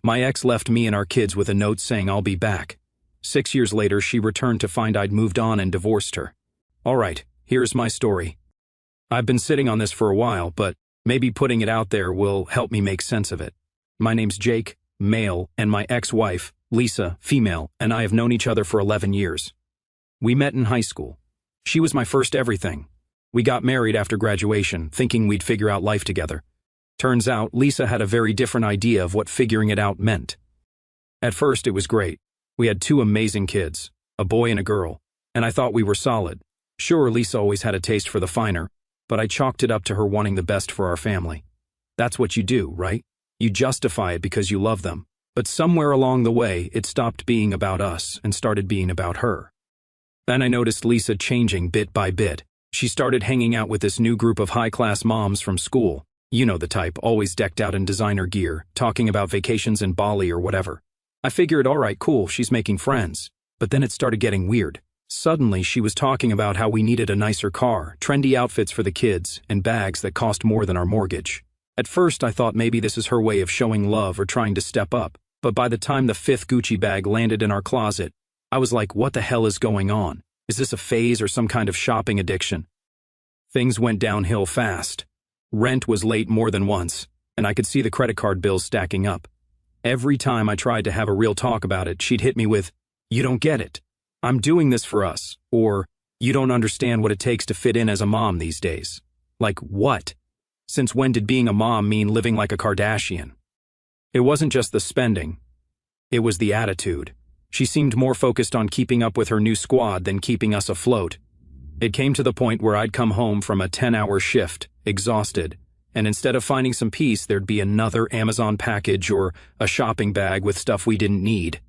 My ex left me and our kids with a note saying I'll be back. 6 years later, she returned to find I'd moved on and divorced her. Alright, here's my story. I've been sitting on this for a while, but maybe putting it out there will help me make sense of it. My name's Jake, male, and my ex-wife, Lisa, female, and I have known each other for 11 years. We met in high school. She was my first everything. We got married after graduation, thinking we'd figure out life together. Turns out, Lisa had a very different idea of what figuring it out meant. At first, it was great. We had 2 amazing kids, a boy and a girl, and I thought we were solid. Sure, Lisa always had a taste for the finer, but I chalked it up to her wanting the best for our family. That's what you do, right? You justify it because you love them. But somewhere along the way, it stopped being about us and started being about her. Then I noticed Lisa changing bit by bit. She started hanging out with this new group of high-class moms from school. You know the type, always decked out in designer gear, talking about vacations in Bali or whatever. I figured, alright, cool, she's making friends. But then it started getting weird. Suddenly, she was talking about how we needed a nicer car, trendy outfits for the kids, and bags that cost more than our mortgage. At first, I thought maybe this is her way of showing love or trying to step up, but by the time the 5th Gucci bag landed in our closet, I was like, what the hell is going on? Is this a phase or some kind of shopping addiction? Things went downhill fast. Rent was late more than once, and I could see the credit card bills stacking up. Every time I tried to have a real talk about it, she'd hit me with, "You don't get it. I'm doing this for us," or "You don't understand what it takes to fit in as a mom these days." Like, what? Since when did being a mom mean living like a Kardashian? It wasn't just the spending. It was the attitude. She seemed more focused on keeping up with her new squad than keeping us afloat. It came to the point where I'd come home from a 10-hour shift, exhausted, and instead of finding some peace, there'd be another Amazon package or a shopping bag with stuff we didn't need.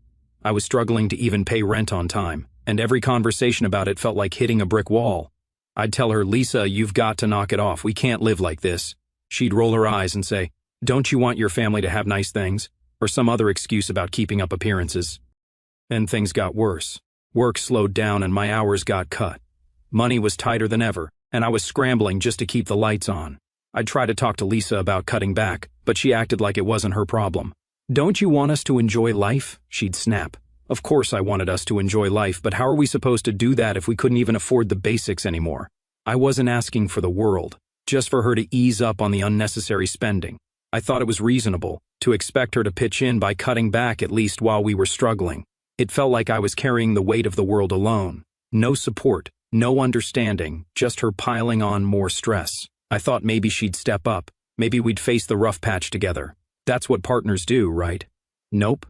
I was struggling to even pay rent on time, and every conversation about it felt like hitting a brick wall. I'd tell her, "Lisa, you've got to knock it off. We can't live like this." She'd roll her eyes and say, "Don't you want your family to have nice things?" or some other excuse about keeping up appearances. Then things got worse. Work slowed down and my hours got cut. Money was tighter than ever, and I was scrambling just to keep the lights on. I'd try to talk to Lisa about cutting back, but she acted like it wasn't her problem. "Don't you want us to enjoy life?" she'd snap. Of course I wanted us to enjoy life, but how are we supposed to do that if we couldn't even afford the basics anymore? I wasn't asking for the world, just for her to ease up on the unnecessary spending. I thought it was reasonable to expect her to pitch in by cutting back at least while we were struggling. It felt like I was carrying the weight of the world alone. No support, no understanding, just her piling on more stress. I thought maybe she'd step up, maybe we'd face the rough patch together. That's what partners do, right? Nope.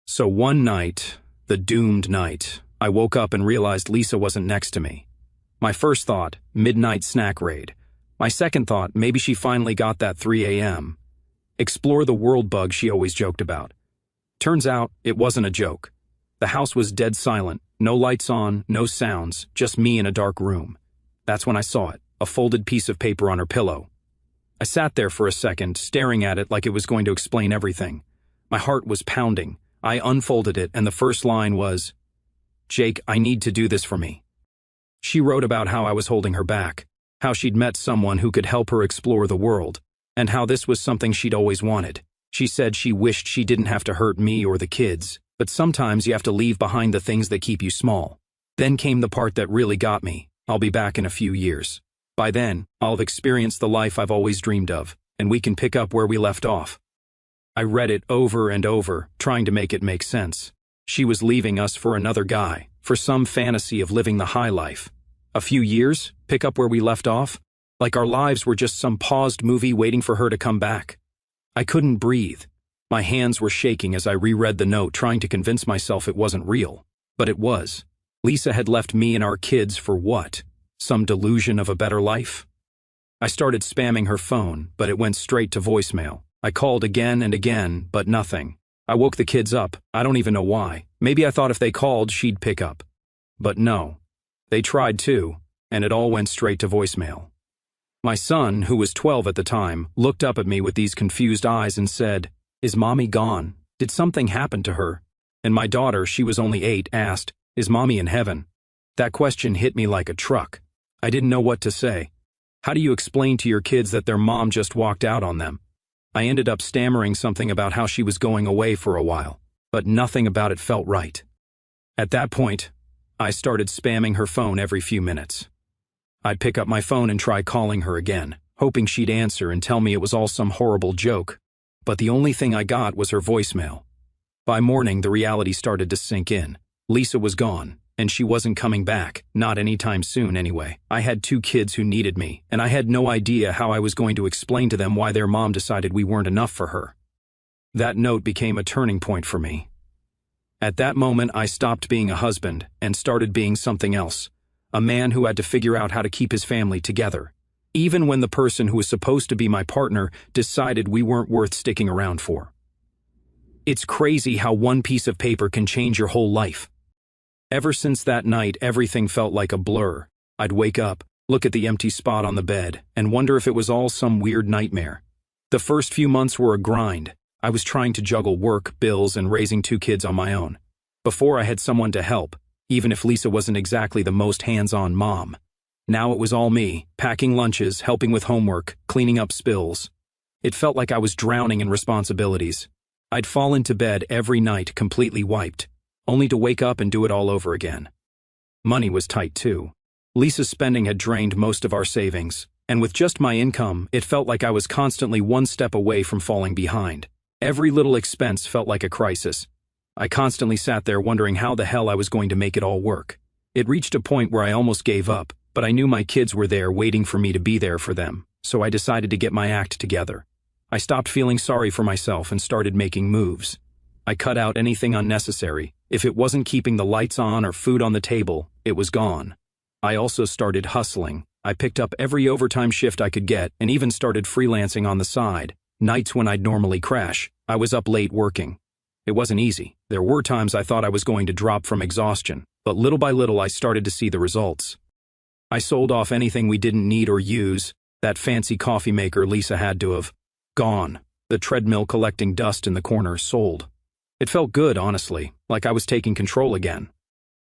So one night, the doomed night, I woke up and realized Lisa wasn't next to me. My first thought, midnight snack raid. My second thought, maybe she finally got that 3 a.m. explore the world bug she always joked about. Turns out, it wasn't a joke. The house was dead silent, no lights on, no sounds, just me in a dark room. That's when I saw it, a folded piece of paper on her pillow. I sat there for a second, staring at it like it was going to explain everything. My heart was pounding. I unfolded it, and the first line was, "Jake, I need to do this for me." She wrote about how I was holding her back, how she'd met someone who could help her explore the world, and how this was something she'd always wanted. She said she wished she didn't have to hurt me or the kids, but sometimes you have to leave behind the things that keep you small. Then came the part that really got me. I'll be back in a few years. By then, I'll have experienced the life I've always dreamed of, and we can pick up where we left off. I read it over and over, trying to make it make sense. She was leaving us for another guy, for some fantasy of living the high life. A few years, pick up where we left off, like our lives were just some paused movie waiting for her to come back. I couldn't breathe. My hands were shaking as I reread the note, trying to convince myself it wasn't real. But it was. Lisa had left me and our kids for what? Some delusion of a better life? I started spamming her phone, but it went straight to voicemail. I called again and again, but nothing. I woke the kids up. I don't even know why. Maybe I thought if they called, she'd pick up. But no. They tried too, and it all went straight to voicemail. My son, who was 12 at the time, looked up at me with these confused eyes and said, "Is Mommy gone? Did something happen to her?" And my daughter, she was only 8, asked, "Is Mommy in heaven?" That question hit me like a truck. I didn't know what to say. How do you explain to your kids that their mom just walked out on them? I ended up stammering something about how she was going away for a while, but nothing about it felt right. At that point, I started spamming her phone every few minutes. I'd pick up my phone and try calling her again, hoping she'd answer and tell me it was all some horrible joke, but the only thing I got was her voicemail. By morning, the reality started to sink in. Lisa was gone, and she wasn't coming back, not anytime soon anyway. I had 2 kids who needed me, and I had no idea how I was going to explain to them why their mom decided we weren't enough for her. That note became a turning point for me. At that moment, I stopped being a husband and started being something else, a man who had to figure out how to keep his family together, even when the person who was supposed to be my partner decided we weren't worth sticking around for. It's crazy how one piece of paper can change your whole life. Ever since that night, everything felt like a blur. I'd wake up, look at the empty spot on the bed, and wonder if it was all some weird nightmare. The first few months were a grind. I was trying to juggle work, bills, and raising 2 kids on my own. Before I had someone to help, even if Lisa wasn't exactly the most hands-on mom. Now it was all me, packing lunches, helping with homework, cleaning up spills. It felt like I was drowning in responsibilities. I'd fall into bed every night completely wiped, only to wake up and do it all over again. Money was tight too. Lisa's spending had drained most of our savings, and with just my income, it felt like I was constantly one step away from falling behind. Every little expense felt like a crisis. I constantly sat there wondering how the hell I was going to make it all work. It reached a point where I almost gave up, but I knew my kids were there waiting for me to be there for them, so I decided to get my act together. I stopped feeling sorry for myself and started making moves. I cut out anything unnecessary. If it wasn't keeping the lights on or food on the table, it was gone. I also started hustling. I picked up every overtime shift I could get and even started freelancing on the side. Nights when I'd normally crash, I was up late working. It wasn't easy. There were times I thought I was going to drop from exhaustion, but little by little I started to see the results. I sold off anything we didn't need or use. That fancy coffee maker Lisa had to have gone. The treadmill collecting dust in the corner sold. It felt good, honestly, like I was taking control again.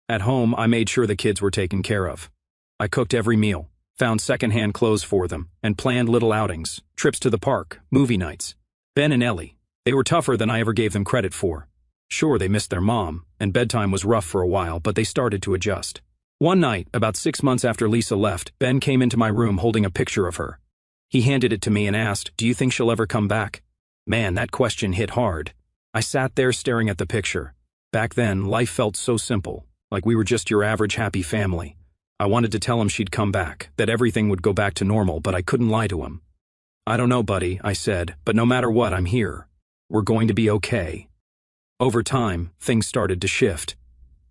At home, I made sure the kids were taken care of. I cooked every meal, found secondhand clothes for them, and planned little outings, trips to the park, movie nights. Ben and Ellie, they were tougher than I ever gave them credit for. Sure, they missed their mom, and bedtime was rough for a while, but they started to adjust. One night, about 6 months after Lisa left, Ben came into my room holding a picture of her. He handed it to me and asked, "Do you think she'll ever come back?" Man, that question hit hard. I sat there staring at the picture. Back then, life felt so simple, like we were just your average happy family. I wanted to tell him she'd come back, that everything would go back to normal, but I couldn't lie to him. "I don't know, buddy," I said, "but no matter what, I'm here. We're going to be okay." Over time, things started to shift.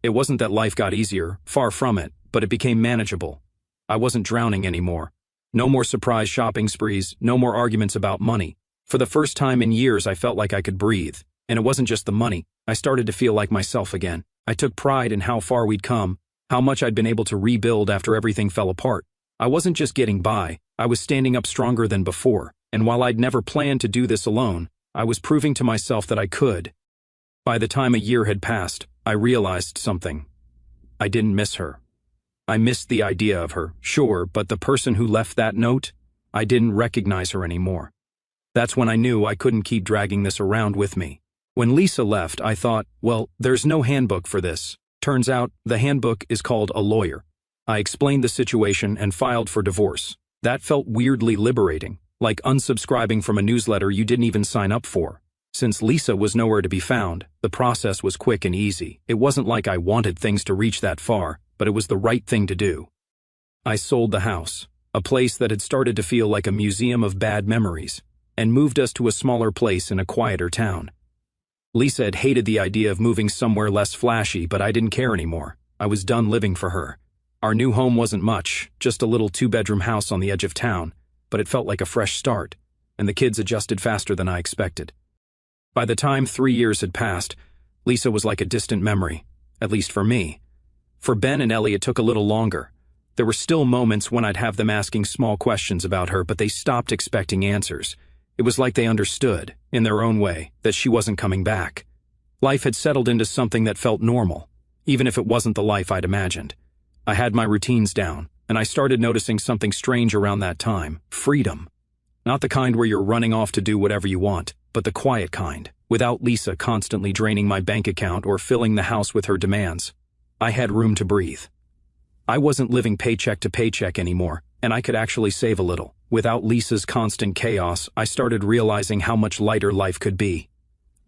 It wasn't that life got easier, far from it, but it became manageable. I wasn't drowning anymore. No more surprise shopping sprees, no more arguments about money. For the first time in years, I felt like I could breathe. And it wasn't just the money. I started to feel like myself again. I took pride in how far we'd come, how much I'd been able to rebuild after everything fell apart. I wasn't just getting by, I was standing up stronger than before. And while I'd never planned to do this alone, I was proving to myself that I could. By the time a year had passed, I realized something. I didn't miss her. I missed the idea of her, sure, but the person who left that note, I didn't recognize her anymore. That's when I knew I couldn't keep dragging this around with me. When Lisa left, I thought, well, there's no handbook for this. Turns out, the handbook is called a lawyer. I explained the situation and filed for divorce. That felt weirdly liberating, like unsubscribing from a newsletter you didn't even sign up for. Since Lisa was nowhere to be found, the process was quick and easy. It wasn't like I wanted things to reach that far, but it was the right thing to do. I sold the house, a place that had started to feel like a museum of bad memories, and moved us to a smaller place in a quieter town. Lisa had hated the idea of moving somewhere less flashy, but I didn't care anymore. I was done living for her. Our new home wasn't much, just a little 2-bedroom house on the edge of town, but it felt like a fresh start, and the kids adjusted faster than I expected. By the time 3 years had passed, Lisa was like a distant memory, at least for me. For Ben and Ellie, it took a little longer. There were still moments when I'd have them asking small questions about her, but they stopped expecting answers. It was like they understood, in their own way, that she wasn't coming back. Life had settled into something that felt normal, even if it wasn't the life I'd imagined. I had my routines down, and I started noticing something strange around that time: freedom. Not the kind where you're running off to do whatever you want, but the quiet kind, without Lisa constantly draining my bank account or filling the house with her demands. I had room to breathe. I wasn't living paycheck to paycheck anymore, and I could actually save a little. Without Lisa's constant chaos, I started realizing how much lighter life could be.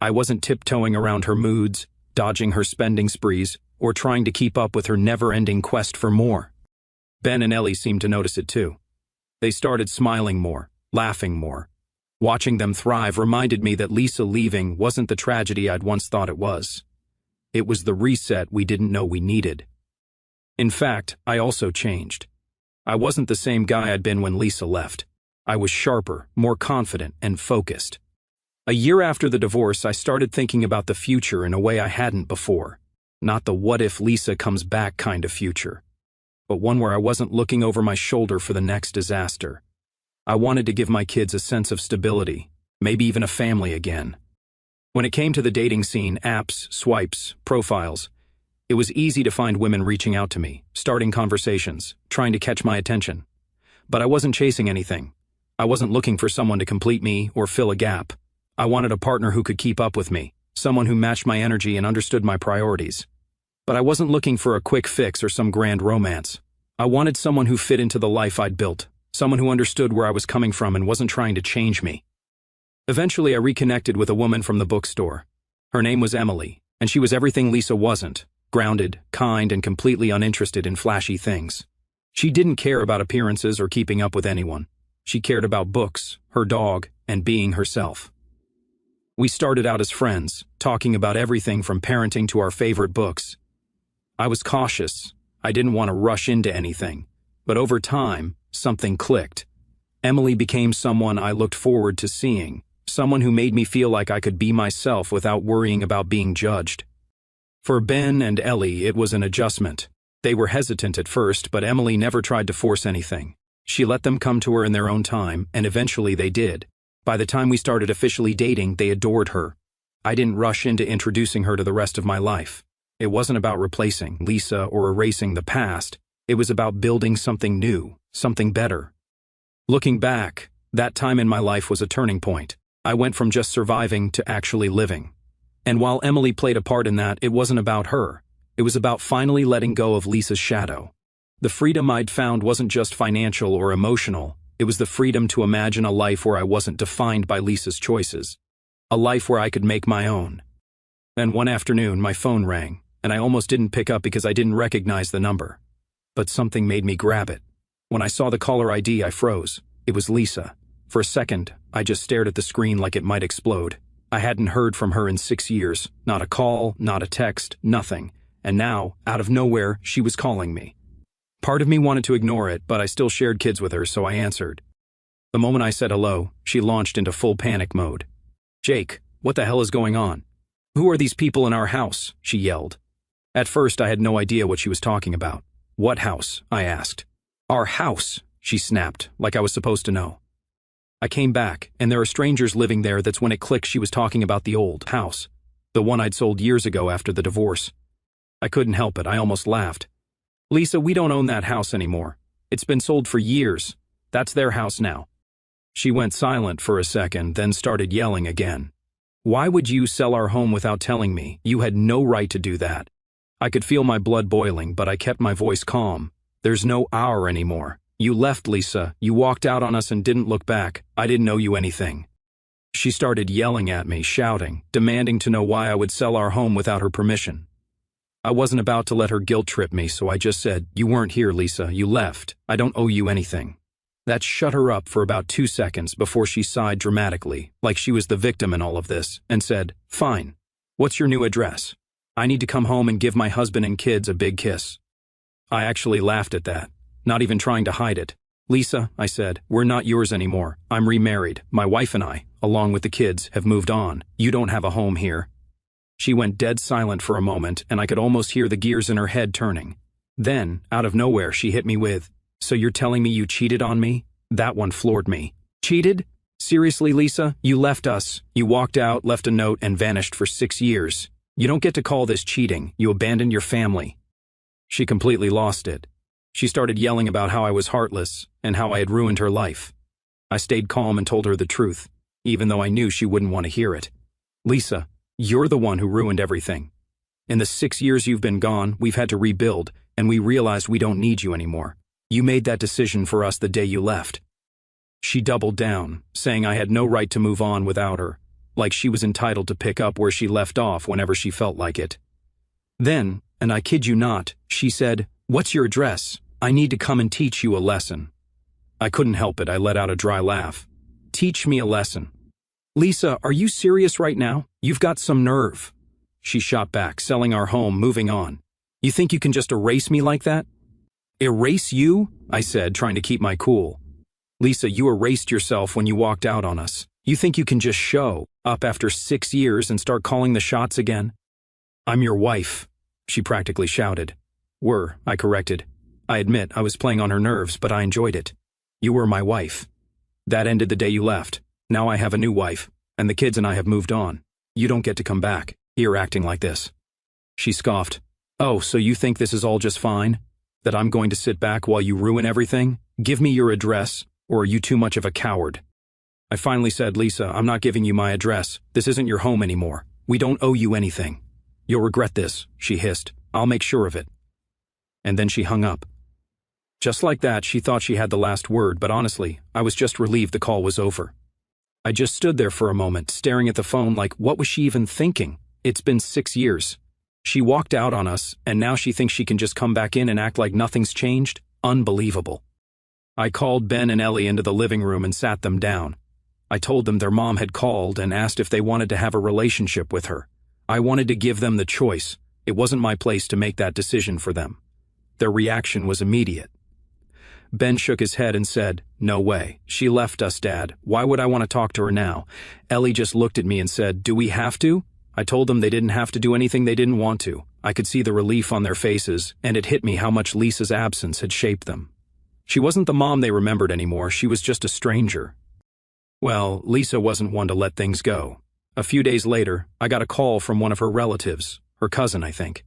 I wasn't tiptoeing around her moods, dodging her spending sprees, or trying to keep up with her never-ending quest for more. Ben and Ellie seemed to notice it too. They started smiling more, laughing more. Watching them thrive reminded me that Lisa leaving wasn't the tragedy I'd once thought it was. It was the reset we didn't know we needed. In fact, I also changed. I wasn't the same guy I'd been when Lisa left. I was sharper, more confident, and focused. A year after the divorce, I started thinking about the future in a way I hadn't before. Not the what if Lisa comes back kind of future, but one where I wasn't looking over my shoulder for the next disaster. I wanted to give my kids a sense of stability, maybe even a family again. When it came to the dating scene, apps, swipes, profiles, it was easy to find women reaching out to me, starting conversations, trying to catch my attention. But I wasn't chasing anything. I wasn't looking for someone to complete me or fill a gap. I wanted a partner who could keep up with me, someone who matched my energy and understood my priorities. But I wasn't looking for a quick fix or some grand romance. I wanted someone who fit into the life I'd built, someone who understood where I was coming from and wasn't trying to change me. Eventually, I reconnected with a woman from the bookstore. Her name was Emily, and she was everything Lisa wasn't: grounded, kind, and completely uninterested in flashy things. She didn't care about appearances or keeping up with anyone. She cared about books, her dog, and being herself. We started out as friends, talking about everything from parenting to our favorite books. I was cautious. I didn't want to rush into anything. But over time, something clicked. Emily became someone I looked forward to seeing, someone who made me feel like I could be myself without worrying about being judged. For Ben and Ellie, it was an adjustment. They were hesitant at first, but Emily never tried to force anything. She let them come to her in their own time, and eventually they did. By the time we started officially dating, they adored her. I didn't rush into introducing her to the rest of my life. It wasn't about replacing Lisa or erasing the past. It was about building something new, something better. Looking back, that time in my life was a turning point. I went from just surviving to actually living. And while Emily played a part in that, it wasn't about her. It was about finally letting go of Lisa's shadow. The freedom I'd found wasn't just financial or emotional. It was the freedom to imagine a life where I wasn't defined by Lisa's choices. A life where I could make my own. And one afternoon, my phone rang, and I almost didn't pick up because I didn't recognize the number. But something made me grab it. When I saw the caller ID, I froze. It was Lisa. For a second, I just stared at the screen like it might explode. I hadn't heard from her in 6 years. Not a call, not a text, nothing. And now, out of nowhere, she was calling me. Part of me wanted to ignore it, but I still shared kids with her, so I answered. The moment I said hello, she launched into full panic mode. "Jake, what the hell is going on? Who are these people in our house?" she yelled. At first, I had no idea what she was talking about. "What house?" I asked. "Our house," she snapped, like I was supposed to know. I came back, and there are strangers living there. That's when it clicked she was talking about the old house, the one I'd sold years ago after the divorce. I couldn't help it, I almost laughed. "Lisa, we don't own that house anymore. It's been sold for years. That's their house now." She went silent for a second, then started yelling again. "Why would you sell our home without telling me? You had no right to do that." I could feel my blood boiling, but I kept my voice calm. "There's no our anymore. You left, Lisa. You walked out on us and didn't look back. I didn't owe you anything." She started yelling at me, shouting, demanding to know why I would sell our home without her permission. I wasn't about to let her guilt trip me, so I just said, "You weren't here, Lisa. You left. I don't owe you anything." That shut her up for about 2 seconds before she sighed dramatically, like she was the victim in all of this, and said, "Fine. What's your new address? I need to come home and give my husband and kids a big kiss." I actually laughed at that, not even trying to hide it. "Lisa," I said, "we're not yours anymore. I'm remarried. My wife and I, along with the kids, have moved on. You don't have a home here." She went dead silent for a moment, and I could almost hear the gears in her head turning. Then, out of nowhere, she hit me with, "So you're telling me you cheated on me?" That one floored me. "Cheated? Seriously, Lisa? You left us. You walked out, left a note, and vanished for 6 years. You don't get to call this cheating. You abandoned your family." She completely lost it. She started yelling about how I was heartless and how I had ruined her life. I stayed calm and told her the truth, even though I knew she wouldn't want to hear it. Lisa, you're the one who ruined everything. In the 6 years you've been gone, we've had to rebuild, and we realized we don't need you anymore. You made that decision for us the day you left. She doubled down, saying I had no right to move on without her, like she was entitled to pick up where she left off whenever she felt like it. Then, and I kid you not, she said, "What's your address? I need to come and teach you a lesson." I couldn't help it, I let out a dry laugh. Teach me a lesson. Lisa, are you serious right now? You've got some nerve. She shot back, selling our home, moving on. You think you can just erase me like that? Erase you? I said, trying to keep my cool. Lisa, you erased yourself when you walked out on us. You think you can just show up after 6 years and start calling the shots again? I'm your wife, she practically shouted. Were, I corrected. I admit I was playing on her nerves, but I enjoyed it. You were my wife. That ended the day you left. Now I have a new wife, and the kids and I have moved on. You don't get to come back, here acting like this. She scoffed. Oh, so you think this is all just fine? That I'm going to sit back while you ruin everything? Give me your address, or are you too much of a coward? I finally said, Lisa, I'm not giving you my address. This isn't your home anymore. We don't owe you anything. You'll regret this, she hissed. I'll make sure of it. And then she hung up. Just like that, she thought she had the last word, but honestly, I was just relieved the call was over. I just stood there for a moment, staring at the phone like, what was she even thinking? It's been 6 years. She walked out on us, and now she thinks she can just come back in and act like nothing's changed? Unbelievable. I called Ben and Ellie into the living room and sat them down. I told them their mom had called and asked if they wanted to have a relationship with her. I wanted to give them the choice. It wasn't my place to make that decision for them. Their reaction was immediate. Ben shook his head and said, No way. She left us, Dad. Why would I want to talk to her now? Ellie just looked at me and said, Do we have to? I told them they didn't have to do anything they didn't want to. I could see the relief on their faces, and it hit me how much Lisa's absence had shaped them. She wasn't the mom they remembered anymore. She was just a stranger. Well, Lisa wasn't one to let things go. A few days later, I got a call from one of her relatives, her cousin, I think.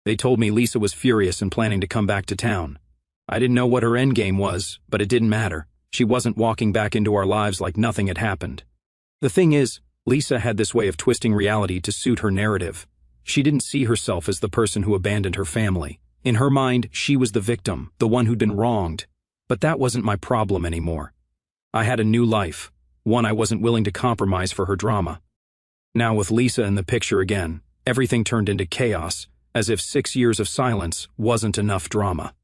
They told me Lisa was furious and planning to come back to town. I didn't know what her endgame was, but it didn't matter. She wasn't walking back into our lives like nothing had happened. The thing is, Lisa had this way of twisting reality to suit her narrative. She didn't see herself as the person who abandoned her family. In her mind, she was the victim, the one who'd been wronged. But that wasn't my problem anymore. I had a new life, one I wasn't willing to compromise for her drama. Now with Lisa in the picture again, everything turned into chaos, as if 6 years of silence wasn't enough drama.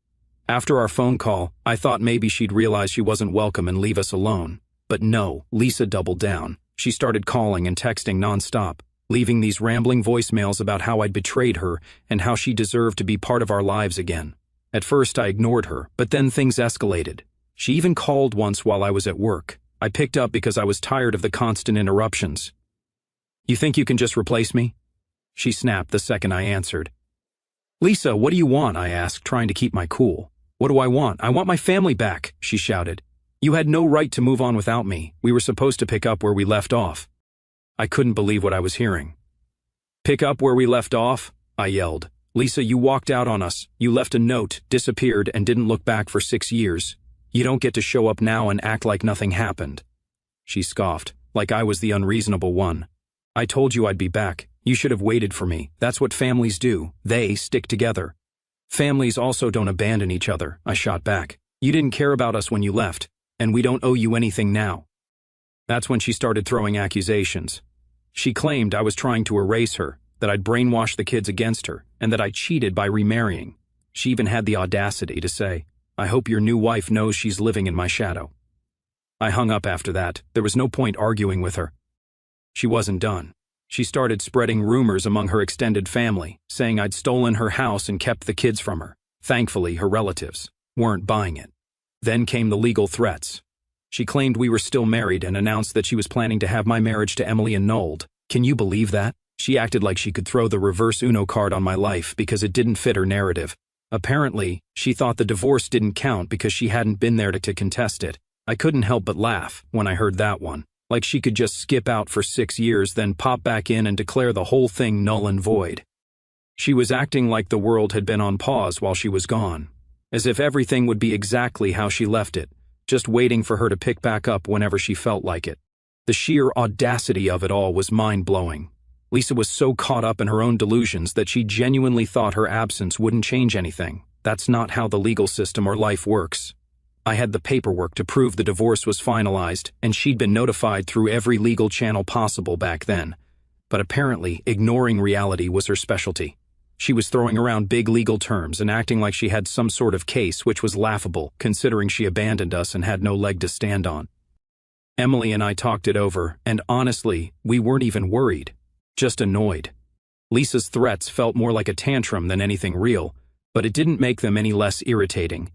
After our phone call, I thought maybe she'd realize she wasn't welcome and leave us alone. But no, Lisa doubled down. She started calling and texting nonstop, leaving these rambling voicemails about how I'd betrayed her and how she deserved to be part of our lives again. At first I ignored her, but then things escalated. She even called once while I was at work. I picked up because I was tired of the constant interruptions. You think you can just replace me? She snapped the second I answered. Lisa, what do you want? I asked, trying to keep my cool. What do I want? I want my family back, she shouted. You had no right to move on without me. We were supposed to pick up where we left off. I couldn't believe what I was hearing. Pick up where we left off? I yelled. Lisa, you walked out on us. You left a note, disappeared, and didn't look back for 6 years. You don't get to show up now and act like nothing happened. She scoffed, like I was the unreasonable one. I told you I'd be back. You should have waited for me. That's what families do. They stick together. Families also don't abandon each other, I shot back. You didn't care about us when you left, and we don't owe you anything now. That's when she started throwing accusations. She claimed I was trying to erase her, that I'd brainwashed the kids against her, and that I cheated by remarrying. She even had the audacity to say, I hope your new wife knows she's living in my shadow. I hung up after that. There was no point arguing with her. She wasn't done. She started spreading rumors among her extended family, saying I'd stolen her house and kept the kids from her. Thankfully, her relatives weren't buying it. Then came the legal threats. She claimed we were still married and announced that she was planning to have my marriage to Emily annulled. Can you believe that? She acted like she could throw the reverse Uno card on my life because it didn't fit her narrative. Apparently, she thought the divorce didn't count because she hadn't been there to contest it. I couldn't help but laugh when I heard that one. Like she could just skip out for 6 years, then pop back in and declare the whole thing null and void. She was acting like the world had been on pause while she was gone, as if everything would be exactly how she left it, just waiting for her to pick back up whenever she felt like it. The sheer audacity of it all was mind-blowing. Lisa was so caught up in her own delusions that she genuinely thought her absence wouldn't change anything. That's not how the legal system or life works. I had the paperwork to prove the divorce was finalized, and she'd been notified through every legal channel possible back then. But apparently, ignoring reality was her specialty. She was throwing around big legal terms and acting like she had some sort of case, which was laughable, considering she abandoned us and had no leg to stand on. Emily and I talked it over, and honestly, we weren't even worried, just annoyed. Lisa's threats felt more like a tantrum than anything real, but it didn't make them any less irritating.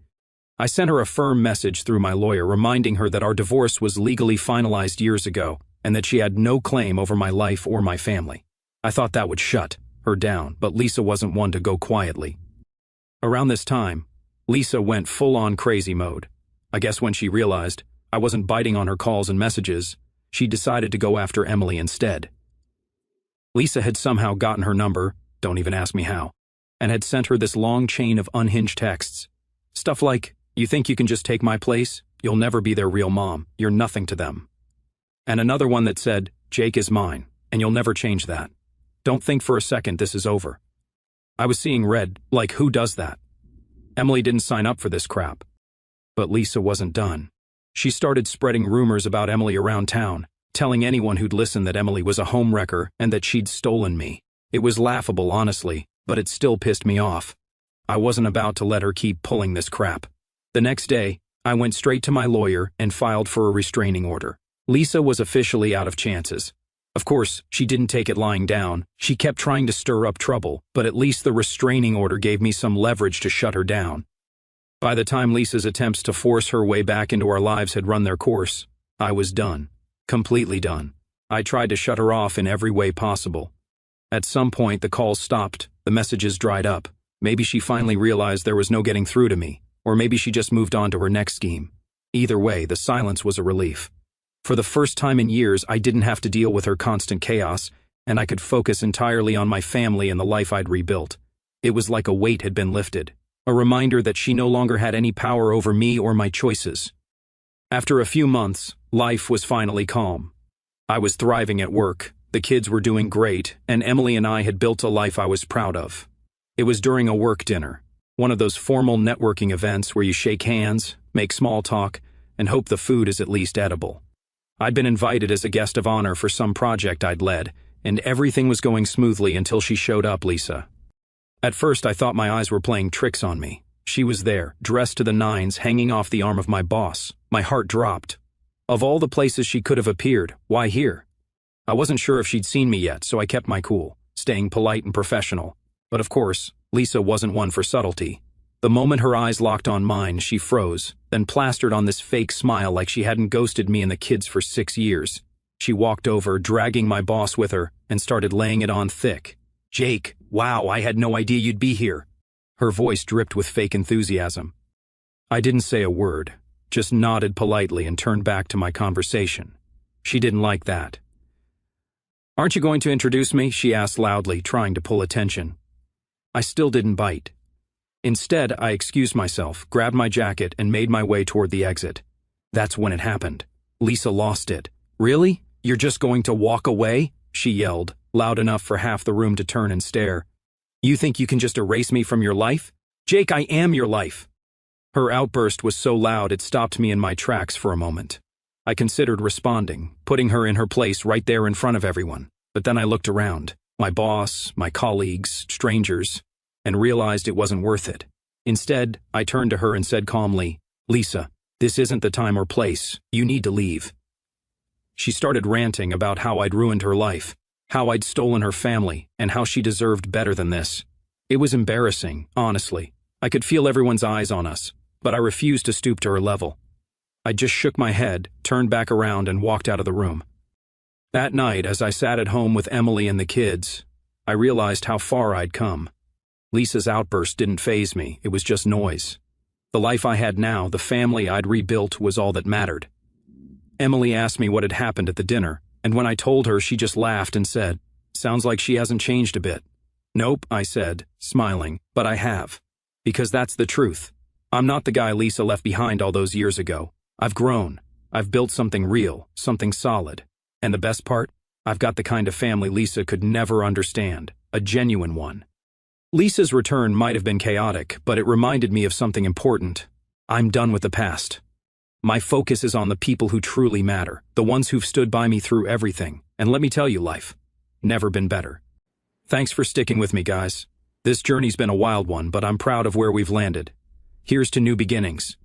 I sent her a firm message through my lawyer reminding her that our divorce was legally finalized years ago and that she had no claim over my life or my family. I thought that would shut her down, but Lisa wasn't one to go quietly. Around this time, Lisa went full-on crazy mode. I guess when she realized I wasn't biting on her calls and messages, she decided to go after Emily instead. Lisa had somehow gotten her number, don't even ask me how, and had sent her this long chain of unhinged texts. Stuff like, "You think you can just take my place? You'll never be their real mom. You're nothing to them." And another one that said, "Jake is mine, and you'll never change that. Don't think for a second this is over." I was seeing red, like who does that? Emily didn't sign up for this crap. But Lisa wasn't done. She started spreading rumors about Emily around town, telling anyone who'd listen that Emily was a homewrecker and that she'd stolen me. It was laughable, honestly, but it still pissed me off. I wasn't about to let her keep pulling this crap. The next day, I went straight to my lawyer and filed for a restraining order. Lisa was officially out of chances. Of course, she didn't take it lying down. She kept trying to stir up trouble, but at least the restraining order gave me some leverage to shut her down. By the time Lisa's attempts to force her way back into our lives had run their course, I was done. Completely done. I tried to shut her off in every way possible. At some point, the calls stopped, the messages dried up. Maybe she finally realized there was no getting through to me. Or maybe she just moved on to her next scheme. Either way, the silence was a relief. For the first time in years, I didn't have to deal with her constant chaos, and I could focus entirely on my family and the life I'd rebuilt. It was like a weight had been lifted, a reminder that she no longer had any power over me or my choices. After a few months, life was finally calm. I was thriving at work, the kids were doing great, and Emily and I had built a life I was proud of. It was during a work dinner. One of those formal networking events where you shake hands, make small talk, and hope the food is at least edible. I'd been invited as a guest of honor for some project I'd led, and everything was going smoothly until she showed up, Lisa. At first, I thought my eyes were playing tricks on me. She was there, dressed to the nines, hanging off the arm of my boss. My heart dropped. Of all the places she could have appeared, why here? I wasn't sure if she'd seen me yet, so I kept my cool, staying polite and professional. But of course, Lisa wasn't one for subtlety. The moment her eyes locked on mine, she froze, then plastered on this fake smile like she hadn't ghosted me and the kids for 6 years. She walked over, dragging my boss with her, and started laying it on thick. "Jake, wow, I had no idea you'd be here." Her voice dripped with fake enthusiasm. I didn't say a word, just nodded politely and turned back to my conversation. She didn't like that. "Aren't you going to introduce me?" she asked loudly, trying to pull attention. I still didn't bite. Instead, I excused myself, grabbed my jacket, and made my way toward the exit. That's when it happened. Lisa lost it. "Really? You're just going to walk away?" she yelled, loud enough for half the room to turn and stare. "You think you can just erase me from your life? Jake, I am your life." Her outburst was so loud it stopped me in my tracks for a moment. I considered responding, putting her in her place right there in front of everyone. But then I looked around. My boss, my colleagues, strangers, and realized it wasn't worth it. Instead, I turned to her and said calmly, "Lisa, this isn't the time or place. You need to leave." She started ranting about how I'd ruined her life, how I'd stolen her family, and how she deserved better than this. It was embarrassing, honestly. I could feel everyone's eyes on us, but I refused to stoop to her level. I just shook my head, turned back around, and walked out of the room. That night, as I sat at home with Emily and the kids, I realized how far I'd come. Lisa's outburst didn't faze me, it was just noise. The life I had now, the family I'd rebuilt, was all that mattered. Emily asked me what had happened at the dinner, and when I told her, she just laughed and said, "Sounds like she hasn't changed a bit." "Nope," I said, smiling, "but I have. Because that's the truth. I'm not the guy Lisa left behind all those years ago. I've grown. I've built something real, something solid. And the best part? I've got the kind of family Lisa could never understand, a genuine one. Lisa's return might have been chaotic, but it reminded me of something important. I'm done with the past. My focus is on the people who truly matter, the ones who've stood by me through everything. And let me tell you, life, never been better. Thanks for sticking with me, guys. This journey's been a wild one, but I'm proud of where we've landed. Here's to new beginnings.